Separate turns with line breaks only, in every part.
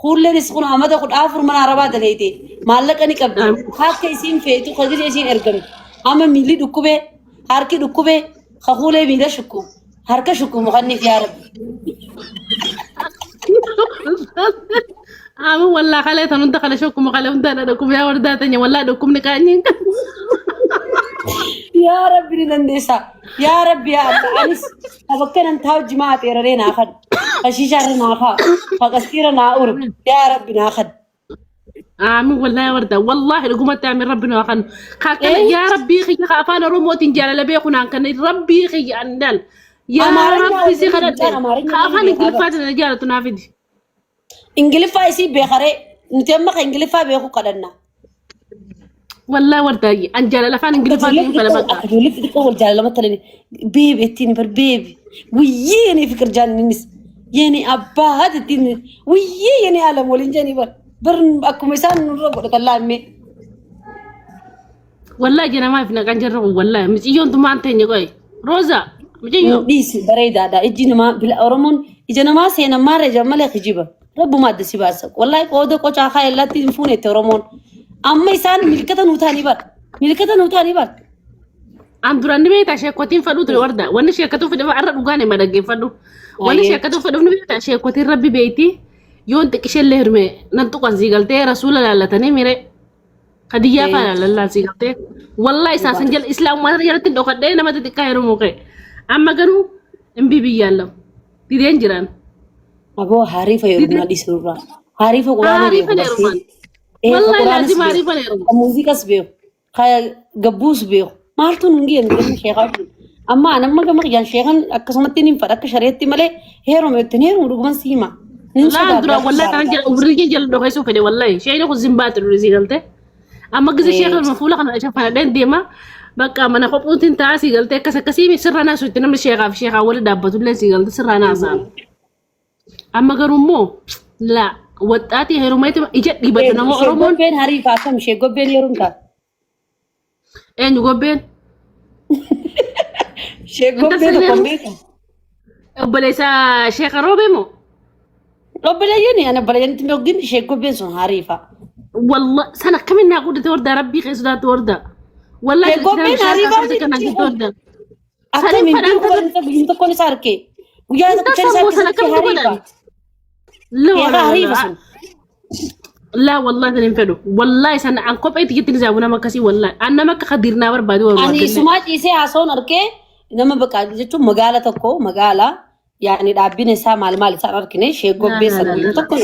كل رزقنا أمدا قد آفر من عربات ليتي مالك أني كبدي هاك كيسين فيتو خدي يسين إرجمي أما ميلي دكوبة هاركي دكوبة خخولة ميلا شكو هاركا شكو مغني في عرب
والله خليت أنا دخل أشوفكم وخليت أنا دكم يا ورداتني والله دكم نكانين
يا ربي لندسا يا ربي يا أنس أفكر أن تاو جماعة إيرانين آخر أشيشة ناخا فقصير ناور يا ربي ناخد
والله يا وردة والله لقوم تعمل ربنا وخن خاكنا يا ربي خي خافانا رموت إنجال لبيخنا كان ربي خي عندل يا ربي سيخنا خافانا إنجلفات الرجال تنافدي
إنجلفا يسيب بخير نتيمك إنجلفا بيخو قدرنا
والله ورداي أنجال لفان إنجلفات فلا بقى
أقول في أول جال مثلا بيبي تيني بر بيبي وييني فكر جان الناس يعني أبا هذا تيني وييني على مولين جاني برن أكو مثال نروح ولا أمي
والله جنا ما فينا كان جرب والله مش يوم تمان تاني قوي روزا مش يوم
ديس بريدة دا إجينا ما بالأورمون إجينا ما سينا ما رجع ملك جيبه ربو ما دسي باسك والله كودا كوشا خايل لا تنفوني تورمون أما إنسان ملكة نوتاني بار ملكة نوتاني بار
أندراني بيت عشان كوتين فلو الوردة وانا شيكتو في دفع الرد وقاني ما دقين فلو وانا شيكتو في دفع بيت عشان كوتين ربي بيتي يون تكشل لهرمي ننتو قان زيغلتي رسول الله لتني ميري خديجة فانا لله زيغلتي والله إساسا جل إسلام ما رجالتين دو خدينا ما تتكايرو موقع أما قالوا امبي بيالله تدين جيران
أبو حريفة يرونا دي سرورا حريفة قرآن
حريفة يرونا والله لازم حريفة يرونا
موسيقى سبيو خايا قبوس بيو مالتو ننجي نجي شيخات أما أنا ما كمان يعني شيخان أكسمتني فرق شريعتي ملء هيرو متنين ورغم سيما
لا أدرى والله كان جل أوريجي جل دخيسو فدي والله شيء نقول زمبات الرزيقلته أما قصة شيخ المفولة كنا أشوفها دين ديما بقى ما نخوف أنت تعاسي قلت كسي سر ناس وتنام الشيخ في شيخ أول دابة ولا سيقلت سر ناس أما قرمو لا وتأتي هيروميت إجت يبدو نمو أرمون
بين حريفة كم شيء بين يرونا
إيه نقول
شيخ بين كمبيوتر
بليس شيخ روبيمو
بلا يني أنا بلا يني تموجين شيخ بين سون حريفة
والله سنة كم نقول توردا ربي خيس دا توردا والله
شيخ بين حريفة
كنا توردا
أكثر من أنت كوني ساركي ويا
سنة كم حريفة لا والله تنفدو والله سنة عن قبعة تيجي تنزعونا ما كسي والله أنا ما كخدرنا بربادو
أنا سمعت إيسي عصون أركي إنما بقى جتو مقالة تكو مقالة يعني دابين إسا مال سار أركني شيء قبي سنوين تكو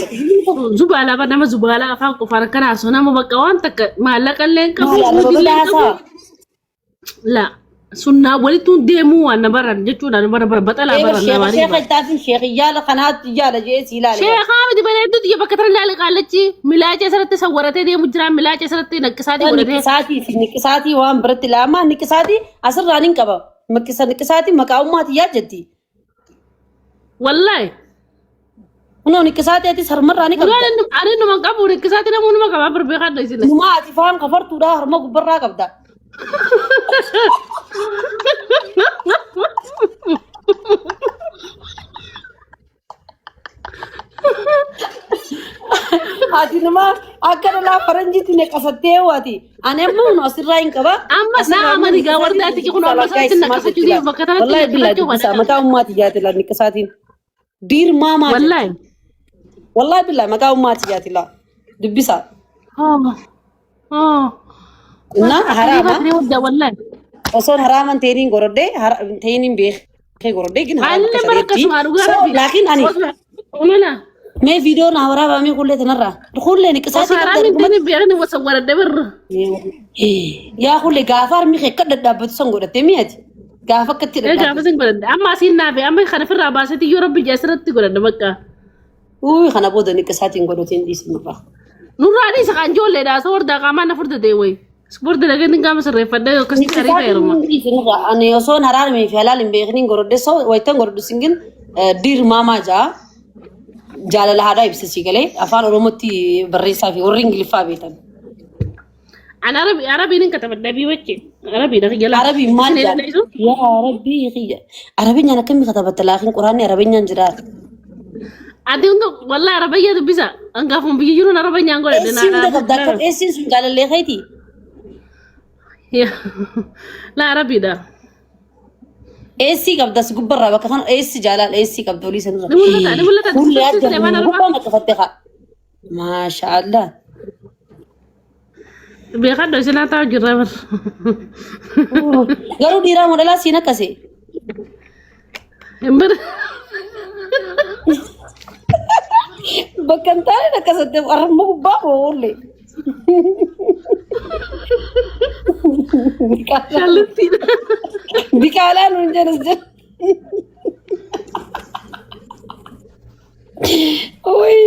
زبالة بدنا ما زبالة أفهم كفار كنا عصونا ما بقى وانتك ما لك اللين كفو لا سنة ولتون ديمو أنا برا جتو أنا برا بطلع برا
شيخ التاسم شيخ يالا قناة يالا جيسي لا
شيخ حامد بنادو تيجي بكتر لا قالتي ملاجة سرت تصورتي دي مجرم ملاجة سرت نكساتي
نكساتي وام برت لاما نكساتي أصل رانين كبا نكساتي مكاومات يا جدي
والله
أنا نكساتي أتي سرمر راني كبا
أنا إنه ما كابو نكساتي نمو ما كابو بربيخات ليسنا
ما أتفهم كفرت وده هرمك برا كبدا هذه نما أكثر لا فرنجي تنك أصدقه وادي أنا ما هو نصير راين كبا
أما ما نيجا ورداتي كي أما ساتنا كسجودي بكتر
والله بالله بس ما كان ما تجاتي لا نكساتين دير ما والله بالله ما كان ما تجاتي لا دبسا نا حرام
والله
وصون حرام تيرين غردة تيرين بيخ غردة كن حرام لكن أنا मैं वीडियो ना हो रहा है मैं कुल्ले तनरा कुल लेने के साथ
ही बियाने वो सब वरदे बर
या कुल गाफार मी खक्कड दब्बत संगोरते मियाज गाफा कत्ती
गाफा संग बरद अम्मा सीना बे अम्मा खना फिर राबासे ती यूरोप जसरत गोरद मक्का
ओय खना बोदने के साथ इंगोरते इंदी सिनबा
नूरानी सकान जोले दा सोर दा कामा नफरत दे वई سبورت لكن نقام سر فدا كسي خريفه يرما
انا يوسون هرار مي فعلال بيخنين غرد سو ويتن غرد سنجن دير ماما جال لها دايب سيغلي افان رومتي بريسا في ورينج لفابيتن
انا عربي نين كتب دبي وجه عربي ده يلا
عربي ما يا ربي عربي انا كم كتبت لكن قران عربي نجرار
Ati untuk wallah Arabia tu bisa. Angka pun biji jurun Arabia nyanggo deh.
Eessi hunda qabda akkam eessiin sun jaalallee keeti.
Ya, lah Arabi dah.
Eessi qabdas gubbarraa bakka kana eessi jaalal eessi qabda olii sanirra.
Ni mulata.
Hullee adda
Sulaiman Arab.
gubbaan akka fatte haa. Maasha Allah.
Biarkan doa sini tahu jurah.
Garuu dhiiraa modelaa siin akkasii.
Ember.
Bakka hin taane akkasatti arma gubbaa oollee.
Kalutin.
Bikaalaan nuun jedhas jedha. Oy.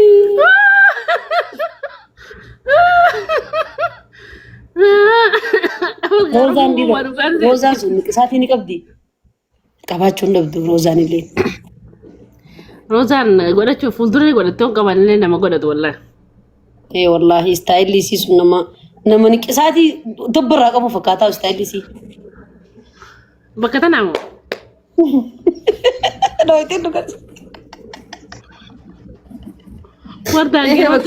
Roozaan dhiira. Roozaan sun niqisaatii ni qabdi. Qabaachuun dhabdu roozaan illee.
Rozan, godhachuuf fuulduree godhattee qaban illee nama godhatu wallahi.
Wallaahi istaayilii isii sun nama niqisaatii dabbarraa qabu fakkaataa istaayilii isii.
Bakka tanaa moo?
Dhawatee dhugaati.
Wardaan geema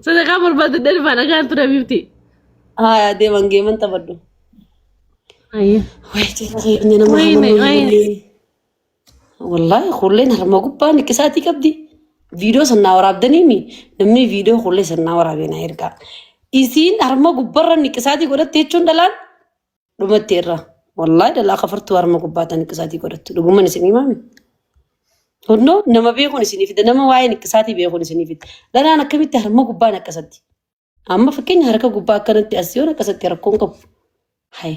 sadaqaa barbaadde dhalfaa dhagaan ture bifti.
Haa deeman geeman taphadhu.
Ayya.
Wayii nama Wallahi khulleen harma gubbaa niqisaatii qabdi. Viidiyoo sannaa waraabdaniimi namni viidiyoo khullee sannaa waraabee na ergaa. Isiin harma gubbarra niqisaatii godhatte jechuun dhalaan dhumatti irra. Wallahi dhalaa kafartuu harma gubbaata niqisaatii godhattu. Dhugummaan isin himaami. Hundoo nama beekuun isinii fida nama waa'ee niqisaatii beekuun isinii fida. Dhalaan akkamitti harma gubbaan akkasatti. Amma fakkeenya harka gubbaa akkanatti as yoon akkasatti rakkoon qabu. Hayi.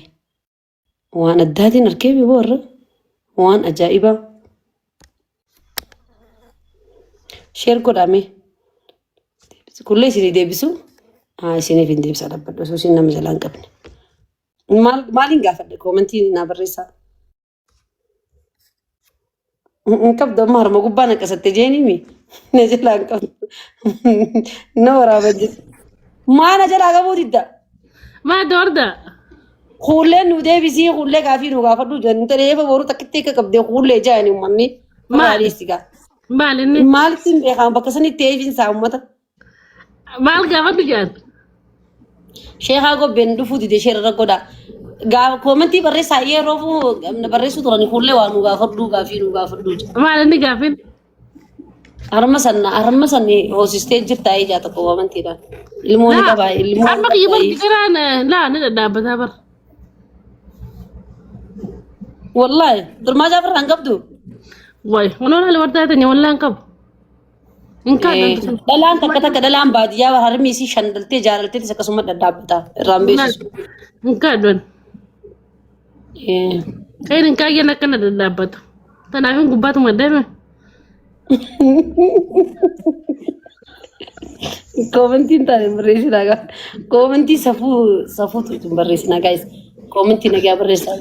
Waan addaatiin harkee beekuu warra. Waan ajaa'ibaa. Share godhame. Kullee isinii deebisu. Isiniif hin deebisa dhabbadhu. Osoo isin nama jalaa hin qabne. Maaliin gaafadhe koomentii naa barreessaa. Hin qabdu amma harma gubbaan akkasatti jeeniimi. Na jalaa hin qabdu. Na waraaban jedhu. Maana jalaa qabuu didda.
Maa doorda.
Kulleen nu deebisii kullee gaafii nu gaafadhu jennu ta'ee boru takkitti akka qabdee kullee jaani uummanni. Maaliif sigaa?
Maal inni?
Maalitti hin beekamu bakka sanitti eefinsaa uummata.
Maal gaafadhu jaan?
Sheekaa gobbeen dhufuu dide sheerra godha. Koomentii barreessaa yeroo barreessuu turani kullee waan nu gaafadhu gaafii nu gaafadhu.
Maal inni gaafin?
Harma sanni hoosistee jirtaa ijaa tokko koomantiidhaan. Ilmoonni qabaa ilmoo.
Amma kiyyabatti garaan laa ni dhadhaabbataa bara.
Wallahi durmaa jaafarraa hin qabdu.
Way, unoon haala wardaa tanya wallaan qabu.
Dhalaan takka takka dhalaan baadiyyaa harmi isii shandaltee jaalaltee akkasuma dhadhaabbataa irraan beeksisu.
Hinkaadwan. Kayin hinkaayyan akkana dhadhaabbatu. Tanaaf hin gubbaatuma deeme.
Koomentiin taane barreessinaa gaa. Koomentii safuu tuutuun barreessinaa gaa'is. Koomentii nagaa barreessaa.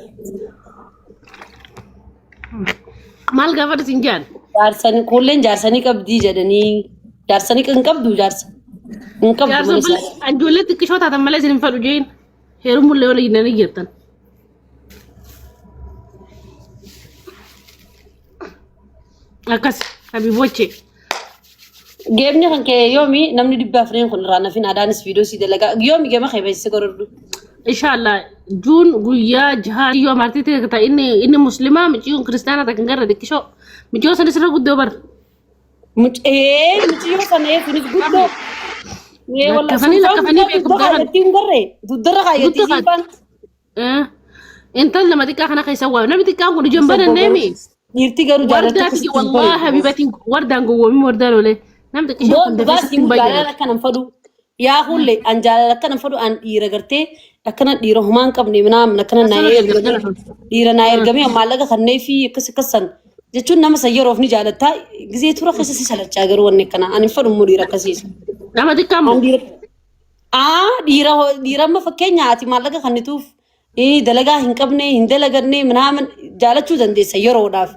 Maal gaafadhu siin jaan?
Jaarsanii kulleen jaarsanii qabdii jedhanii jaarsanii hin qabdu jaarsa. Hin qabdu malee.
Ijoollee xiqqishoo taatan malee isin hin fadhu jeen. Heerumullee waliin nan iyyaattan. Akkas habiboche.
Geemni kan kee yoomi namni dhibba afreen kun irraa nafin adaanis viidiyoo si dalagaa yoomi geema keessa gorordu.
Inshallah June guyyaa jahaa yoo martii ta'e inni muslimaa miciyuun kiristaanaa ta'e kan garra xiqqishoo miciyoo sana sirra guddoo bar.
Miciyoo sana kunis guddoo.
Lakkafanii beeku
garra. Duddarra kaayyatti siifan.
Intal nama xiqqaa kana keessa waa namni xiqqaan kun ijoon bananneemi.
Dhiirti garuu jaallattu.
Wardaati wallahi habibatiin wardaan gowwoomi wardaan olee namni xiqqishoo kun dafee siin bayyana.
Akkanan fadhu yaa hullee an jaalala akkanan fadhu an dhiira gartee akkana dhiira humaan qabne minaan akkana dhiira naa ergamee maallaqa kannee fi akkasan jechuun nama sayyaroof ni jaalattaa gizee tura keessa si salachaa garuu wanni akkana ani fadhu immoo dhiira akkasiisu.
Nama xiqqaa moo?
Dhiira amma fakkeenya ati maallaqa kannituuf dalagaa hin qabne hin dalaganne minaaman jaalachuu dandeessa yeroodhaaf.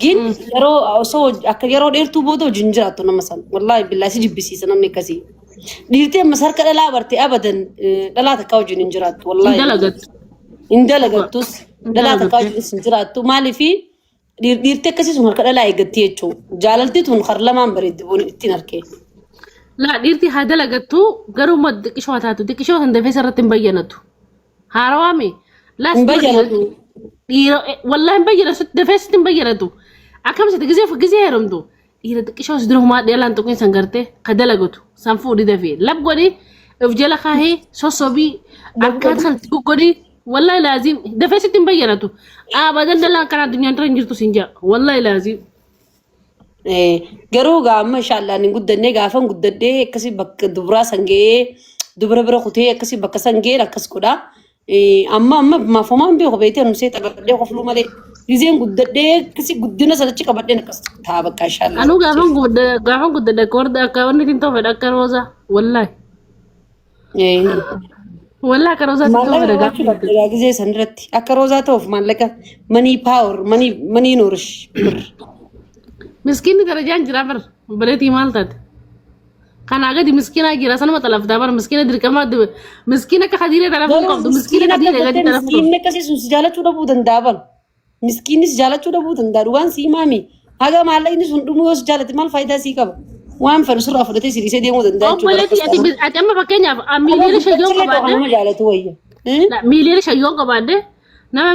Gin yeroo osoo akka yeroo dheertuu booda wajjin jiraattu nama san wallaahi billaa si jibbisiisa namni akkasii. Dhiirtee ammas harka dhalaa bartee abadan dhalaa takka wajjin hin jiraattu wallaahi.
Hin dalagattu.
Hin dalagattus dhalaa takka wajjin hin jiraattu maaliifi dhiirtee akkasii sun harka dhalaa eeggatti jechuudha. Jaalalti tun har lamaan bareeddi booni ittiin harkee.
Laa dhiirti haa dalagattu garuu immoo xiqqishoo haa taatu xiqqishoo kan dafee irratti hin bayyanatu. Haarawaami. Laas
Hin bayyanatu.
dhiira wallaahi hin bayyanatu dafee sitti hin bayyanatu. Akkamitti gizee heerumtu dhiira xiqqishoo si dura humaa dheelaan tuqiin san gartee ka dalagatu san fuudhii dafee lab godhii of jala kaahee sossobii akkaataa sanatti goggodhii wallahi laazim dafee sitti hin bayyanatu. Abadan dalaan kanaa addunyaan irra hin jirtu siin jaa wallahi laazim.
Garuu gaama inshaallah ni guddannee gaafa guddadhee akkasii bakka dubaraa sangee dubara bira kutee akkasii bakka sangee akkas godha. Amma maafamaan beeku beekte anumsee xagadhee qoflu malee gizeen guddadhee akkasii guddina sadachi qabadheen akkas taa bakka inshaallah.
Anu gaafan guddadhe akka warda akka wanni ittiin ta'u fedha akka rooza wallahi. Wallahi akka roozaa ta'u fedha
Maallaqa gizee san irratti akka roozaa ta'uuf maallaqa manii paawur manii noorish.
Miskiinni darajaan jira bar bareetii maal taate. Kanaa gadi miskiina jira sanuma talaftaa bar miskiina dirqamaa miskiina akka hadiiree talafuun qabdu miskiina hadiiree gadi talafuun.
Miskiinni akkasii sun si jaalachuu dhabuu danda'a bar. Miskiinni si jaalachuu dhabuu danda'a dhugaan sii maami. Haga maallaqni sun dhumuu yoo si jaalate maal faayidaa sii qaba. Waan fedhu sirraa fudhatee sirisee deemuu danda'a
jechuudha. Ati amma fakkeenyaaf miiliyoona shayyoon qabaadde.
Nama jaalatu wayya.
Miiliyoona shayyoon qabaadde nama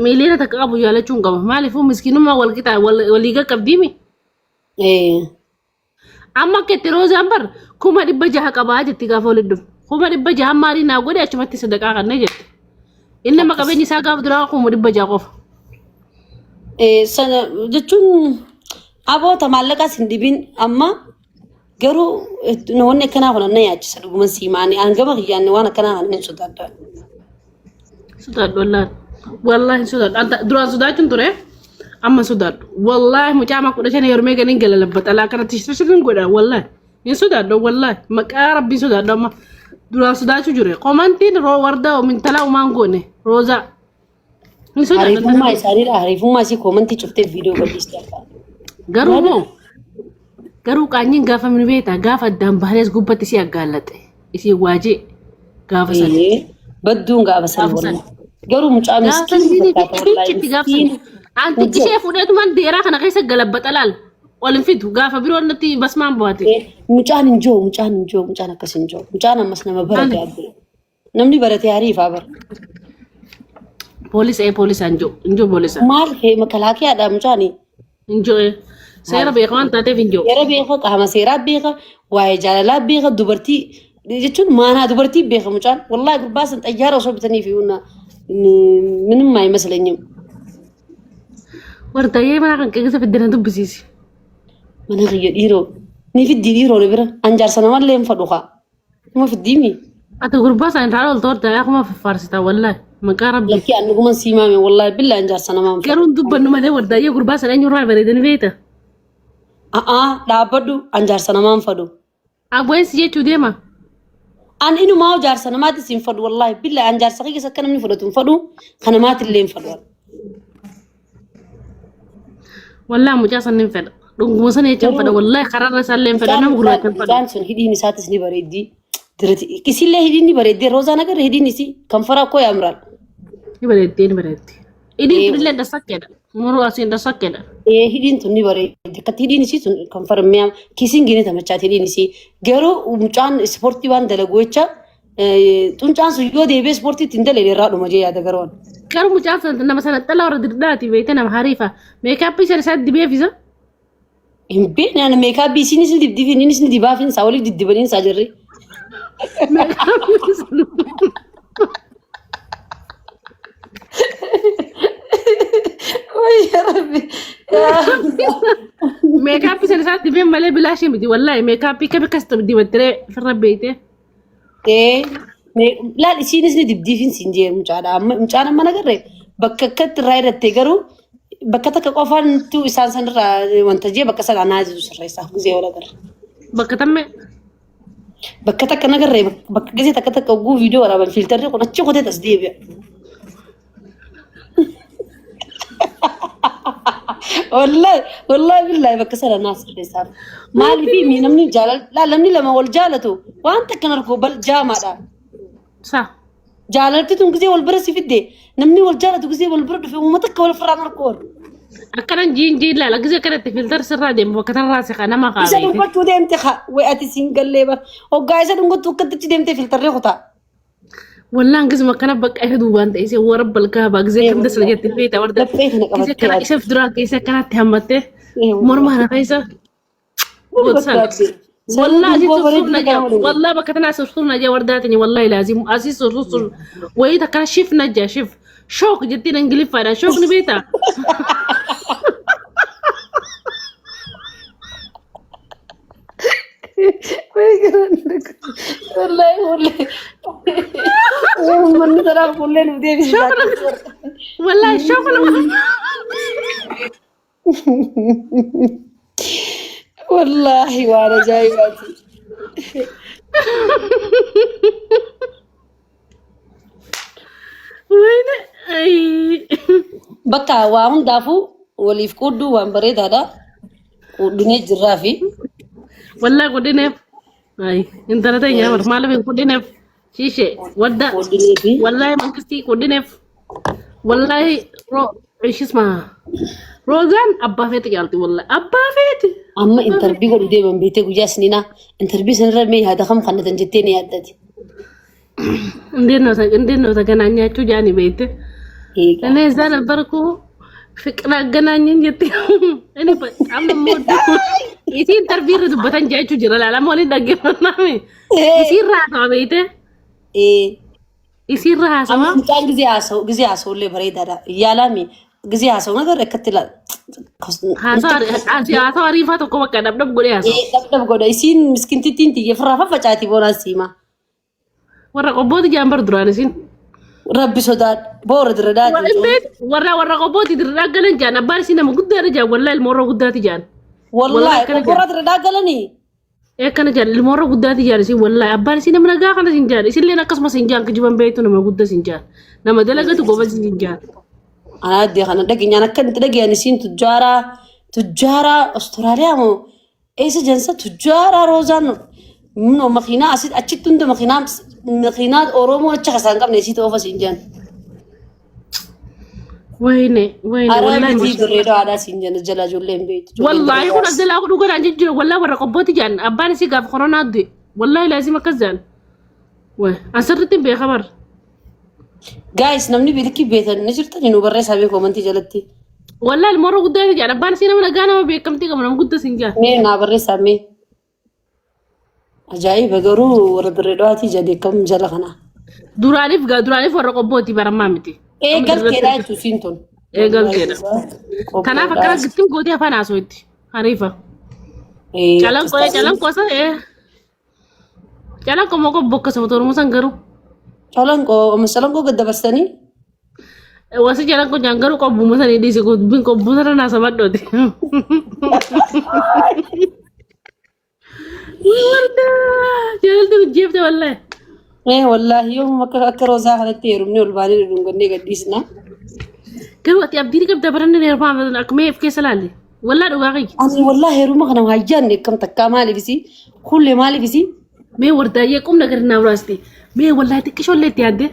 miiliyoona takka qabu jaalachuun qaba. Maaliifuu miskiinummaa wal qixaa walii qaqqabdiimi. Amma akka itti roozaan bar 600 qabaa jetti gaafa walitti dhufu. 600 maarii naa godhe achumatti sadaqaa kannee jette. Inni amma qabeenyi isaa gaafa duraa 600 qofa.
Sana jechuun aboota maallaqaas hin dhibin amma garuu namoonni akkanaa kun na yaachisa dhuguma siimaanii hangama kiyyaanne waan akkanaa kan hin sodaadha.
Sodaadhu wallaahi sodaadhu duraan sodaachuun ture amma sodaadhu wallaahi mucaa ma 15 yormee ganiin galalabbata alaa kanatti shirrin godha wallaahi hin sodaadhu wallaahi maqaa rabbii sodaadhu amma duraan sodaachuu jure qomantiin wardaa mintalaa umaan goone roozaa hin sodaadhu.
Hariifummaa isaaniidha hariifummaa isii koomantii cuftee viidiyoo bal'istee akka.
Garuu qaanyiin gaafa min beektaa gaafa addaan baalees gubbatti isii aggaallate isii waajee gaafa sana.
Badduun gaafa sana garuu mucaa miskiin
anti ishee fudheetumaan deeraa kana keessa galabbaxa laal olin fidu gaafa biroo natti basmaan bu'aate.
Mucaan hin jiru mucaan akkas hin jiru mucaan ammas nama barate adde namni barate hariifaa bara.
Poolisaan jiru poolisaan.
Maal makalaakiyaadha mucaanii.
Hin jiru seera beeka waan taateef hin jiru.
Seera beeka qaama seeraa beeka waa'ee jaalalaa beeka dubartii jechuun maanaa dubartii beeka mucaan wallaahi gurbaasan xayyaara osoo bitanii fi ምንም አይመስለኝም።
ወርታዬ ማን kan keessa fiddana dubbisiisi.
Mana kiyya dhiiroo ni fiddi dhiiroo bira anjaarsa namallee hin fadhu kaa. Kuma fiddimi.
Ati gurbaa san irraa ol toorta yaa kuma faarsita wallahi maqaa rabbi.
Lakkii anni kuma siimaame wallahi billa anjaarsa namaa.
Garuun dubbannu malee wartaayee gurbaa san eenyurraa bareedani beekta.
Dhaabbadhu anjaarsa namaa hin fadhu.
Abboonsi jechuu deema.
An inumaa jaarsa namaatti siin fadhu wallahi billa an jaarsa kiyya akka namni fudhatu hin fadhu kan namaatti illee hin fadhu.
Wallahi mucaa san hin fedha. Dhunguma sana jechaan fedha wallahi karaarra isaa illee hin fedha nama gurraacha hin fedha.
Mucaan sun hidhiin isaatis ni bareeddi. Isillee hidhiin ni bareeddi roozaan agarra hidhiin isii kan faraa koo yaamraal.
Ni bareeddi. Hidhiin illee dasakkeedha. Muruu asiin dasakkeedha.
Hidhiin tun ni bareeddi. Katti hidhiin isii tun kan farmiyaa kisiin gini tamachaati hidhiin isii. Garuu mucaan ispoortii waan dalagu jecha xuncaan sun yoo deebi'ee ispoortiitti hin dalagne irraa dhuma jee yaada garoon.
Garuu mucaan san nama sana dhala warra dirdaati beekte nama hariifa. Meekaappii sana isaatti dibeefisa.
Hin beekne ana meekaappii isiinis ni dibdiifi innis ni dibaafin isaa waliif diddibaniin isaa jirri. Ya Rabbi.
Meekaappii sana isaatti dibeen malee bilaashii miti wallahi meekaappii kam akkas dibattee firra beekte.
Laal isiinis ni dibdiifin siin jee mucaadha. Mucaan amma nagarre bakka akkatti irraa hidhatte garuu bakka takka qofaan isaan sanirraa wanta jee bakka sana naajisu sirreessaa gizee wal agarra.
Bakka tamme.
Bakka takka nagarre bakka gizee takka oguu viidiyoo waraaban fiiltarri kun achi kotee tas deebi'a. Wallahi billahi bakka sana naas sirreessaa. Maaliif namni jaalala namni lama wal jaalatu waan takka narkoo bal jaamaadha. Sa. جالرتي تنقزي والبرس في الدي نمني والجالة تنقزي والبرد في ومتك ولا فرع مركور
أكرن جين لا لقزي كانت فلتر سر ديم وكتن راسي أنا ما
إذا
قابيتي
دنقل تودي امتخا ويأتي سينجل ليبر وقايسة دنقل توقت تجي امتي في الطريق خطا
والله انقز ما كان بك أهد وانت إيش هو رب الكعبة إزاي كم دس لجت البيت ورده إذا كان إيش في دراك إذا كانت تهمته مرمى أنا فايزة والله أزيد صرصورنا جا والله بكتنا صرصورنا جا ورداتني والله لازم أزيد صرصور وإذا كان شيف نجا شيف شوك جدين انقلب فانا شوك نبيتا
والله من ترى كل اللي
والله شغل
والله وانا جايباتي
وين اي
بقى وهم دافو واللي في كودو وهم بريد هذا ودنيا جرافي
والله قدنف اي انت لا تيجي مر ما لبي قدنف شيشه ودا والله ما كستي قدنف والله ايش اسمها روزان ابا فيت قالتي والله ابا فيت
اما انتربي قول دي من بيتك وجا سنينا انتربي سنر مي هذا خم خنت جتيني هدتي
عندنا تغنانيا تجاني بيت انا زال بركو فكرة غنانيا جتي انا عم مود يصير تربير دبتان جاي تجرا لا مولي دغنامي يصير راها بيت يصير راها سما
كان غزي اسو اللي بريد هذا يالامي غزي اسو نغير كتلا
هاسا ريفاتو كو بكا دبدب غدي هاسا
دبدب غدي يسين مسكين تينتي يفرافا فچاتي بوناسيما
ورا قبوت جامبر درانسين
ربي سوداد بورد رداد
ورا قبوت درغلن جان بارسينا مغدار جا والله المره غداتي جان
والله بورد رداغلني
كان جان المره غداتي جان سي والله بارسينا منغا خنا سنجان سي لينا قسم سنجان كجبن بيتو نما غدا سنجان نما دلغت غوبا سنجان
انا دي خنا دغ انا كنت دغ يعني سين تجارة استراليا مو ايش جنسه تجارة روزان منو مخينا اسيد اچتون دو مخينات اورومو تشخصان قبل نسيت اوفا سنجان
وين
والله دي دريدو على سنجان جلاجولين بيت
والله يكون ازل اخو غن انج والله ورا قبوتي جان ابان سي غاف كورونا دي والله لازم كزان اسرت بي خبر
جايز نمني بيدكي بيت نجرت انه بريس ابي كومنتي جلتي
والله المره قدامي جان ابان سي نمنا غانا بكمتي كمان قد سنجان
نا بريس امي ajaa'ib garuu warra Dirreedhawaati jedhe kam jala kana
duraaniif warra qobbooti baramaa miti
galteedha jechuusiin tun
galteedha kanaaf akkana gittin gootii afaan haasootti hariifa calanqoo moo qobbo sama tormu san garuu
calanqoo gad dabarsanii
wasi calanqoo jaan garuu qobbuma sanii dhiise qobbu sana naasa madhooti والله جلد جيبت والله
والله يوم ما كرو زاهر تيرمني والباني دونغني قديسنا
كروتي ابدي كم تبرن نرفع اكمي في كسلالي والله دواقي
انا والله يروم خنا هاجان كم تكامالي بيسي كل مالي بيسي
مي وردا يقوم نغرنا وراستي مي والله تكشو لتي عندي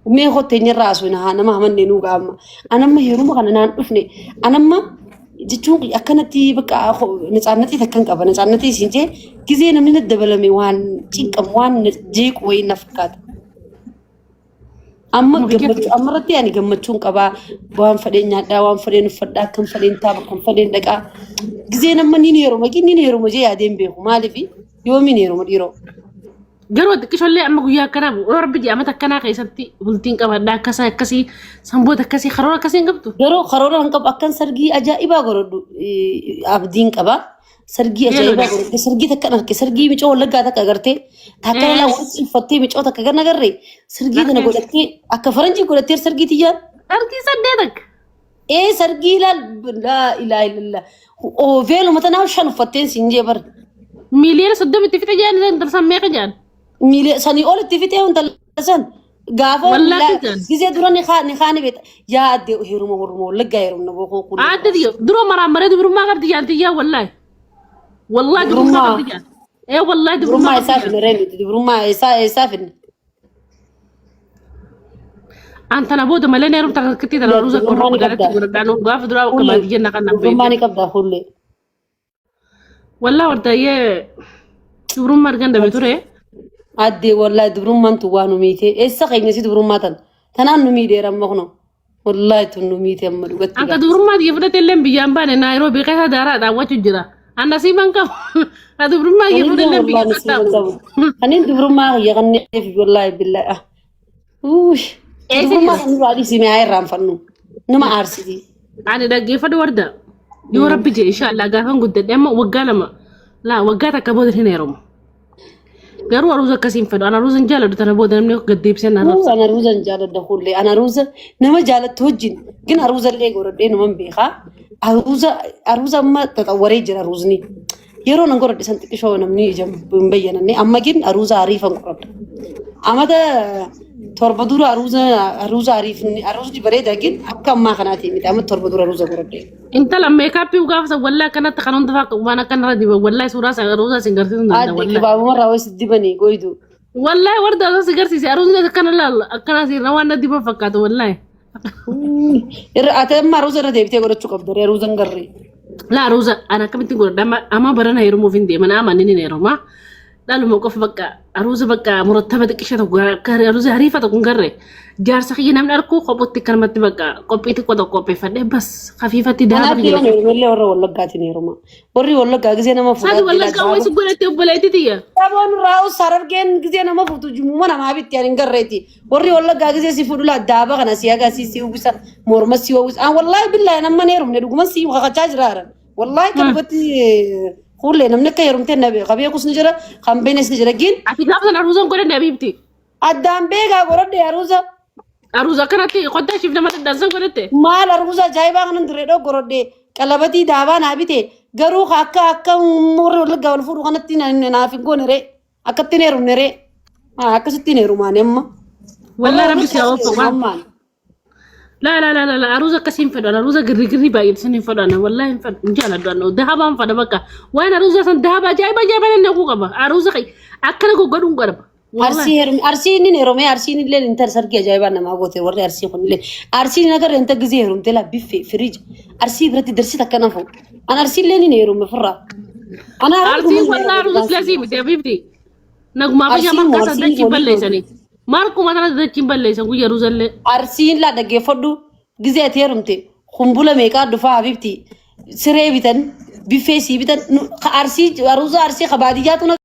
مي خوتني راسو انا ما من نوغا انا ما يروم خنا نان دفني انا ما جتون أكنتي بقى نصانتي تكن قبا نصانتي سينجي كزي نمن الدبلمي وان تشيكم وان جيك وين نفكات اما قمت امرتي يعني قمتون قبا وان فدين يادا وان فدين فدا كم فدين تاب كم فدين دقا كزي نمن ينيرو ماكي ينيرو مجي يادين بيخو مالفي يومي نيرو مديرو
garoo xiqqisho illee amma guyyaa kana rabbi jaamata akkanaa keessatti bultiin qabadhaa akkasii sanboota akkasii karoora akkasii hin qabdu
garoo karoora hin qabu akkan sargii ajaa'ibaa godhadhu abdiin qaba sargii ajaa'ibaa godhadhu sargii takka arge sargii micoo wallaggaa takka agartee takka laa walitti uffattee micoo takka gan agarre sargii tana godhattee akka faranjii godhattee sargii tiyyaan
sargii saddeet akka
sargii laa ilaaha illallah veeluma tanaa shan uffatteen siinjee bar
miiliyoona 30 itti fixe jaan darsan meeqa jaan
سني أول تفيتة وانت لسان قافوا لا جزء دراني خاني بيت يا أدي هيرمو لقى هيرمو نبوخو كل
عاد ديو درو مرة درو ما قرد جانتي يا والله درو ما قرد جان إيه والله درو ما
يسافن ريني درو ما يسافن
أنت أنا بود ملنا يوم تكتي ترى روزك كورو قالت تقول دانو قاف درا وكما تجينا كنا بيت
ماني كبدا خلي
والله وردا يه دبرم مرجان دبتوري
عدي والله دبرم من توانو ميتي إسا نسيت دبرم ماتن تنان نميدي رمغنو والله تنو ميتي أما لقيت
أنت دبرم ما يفرد تلهم بيجامبان نairobi كذا دارا دا وجه جرا أنا سيمان كم دبرم ما يفرد تلهم بيجامبان
أنا دبرم ما يغني في والله بالله وش دبرم ما نقول عليه سماعي رام فنو نما عارسي
أنا دقي فد وردا يا ربي جي إن شاء الله قافن قد أما وقالما لا وقاتك كبود هنا يروم قالوا روزا كاسين فدو أنا روزا جالة تنا بود أنا منو قد يبسنا
أنا روزا جالة دخول لي أنا روزا نما جالة توجين كن روزا اللي يقول دين من بيخا روزا ما تطوري جرا روزني يرون نقول دي سنتك شو نمني جم مبينني أما كن روزا عارف نقول أما ده تربدور روزا عارفني روزا دي بريدة كن أكم ما خناتي متى أما تربدور روزا قرب دي
انت لما يكابي وقاف والله كانت قانون دفاق وانا كان ردي والله سوراس روزا سينغرتين
والله بابا مره ويس دبني قويدو
والله ورده روزا سيغرتي روزا كان لا كان سي روان دي بفكات والله
اتم روزا رديبتي قرچ قبدر روزا غري
لا روزا انا كنت تقول دما اما برنا يرمو فين دي من اما نيني نيرما دالو موقف بقى روزا بقى مرتبه دكشته كار روزا عريفه تكون غري جار سخي نام اركو خبط كلمه بقى كوبيتي كودو كوبي فدي بس خفيفه تدار
انا دي ولا ور ولا غاتي نيرما وري ولا غازينا ما فوت
هذا ولا كويس غلتي وبلاتي دي
طبعا راو سررجن غزينا ما فوت جمونا ما بيت يعني غريتي وري ولا غازي سي فدلا دابا غنا سياغا سي وبس مورمسي وبس والله بالله انا ما نيرم ندغم سي وخاجاجرار والله كلبتي قول لنا منك يرمتي النبي قبي يقص نجرا خم بين نجرا جين
عفيت لابد الروزا نقول النبي بتي
ادام بيغا غورد يا روزا
أروزا كانت قد شفنا ما تدرسون كنت
ما الأروزا جايبا نندريدو غردي كلابتي دابا نابيتي غرو اكا مور ولا غول فورو كانتينا نافيغون ري اكتينيرو نري اكستينيرو مانيم
والله ربي سيوفق لا لا لا لا أروزا كسين فدان أروزا غري بايد سنين فدان والله فد نجانا دانو ذهبا فدا بكا وين أروزا سن ذهبا جايبا نكو كبا أروزا كي أكنا كو غدون غرب أرسي
نيرومي أرسي نيلي انتر سرقيا جايبا نما غوتي وري أرسي خنلي أرسي نغر انت غزي هرمتي لا بيف فريج أرسي برتي درسي تكنا فوق أنا أرسي ليني نيرومي فرا أنا
أرسي والله أروزا لازم يا بيبتي نغما بيجا ما كاسا دكي بليساني مالكو ما تنا دكي بليسان كو يروزا لي
أرسي لا دغي فدو غزي تيرمتي خمبولا ميكا دفا بيبتي سري بيتن بيفيسي بيتن أرسي أروزا أرسي خباديجاتنا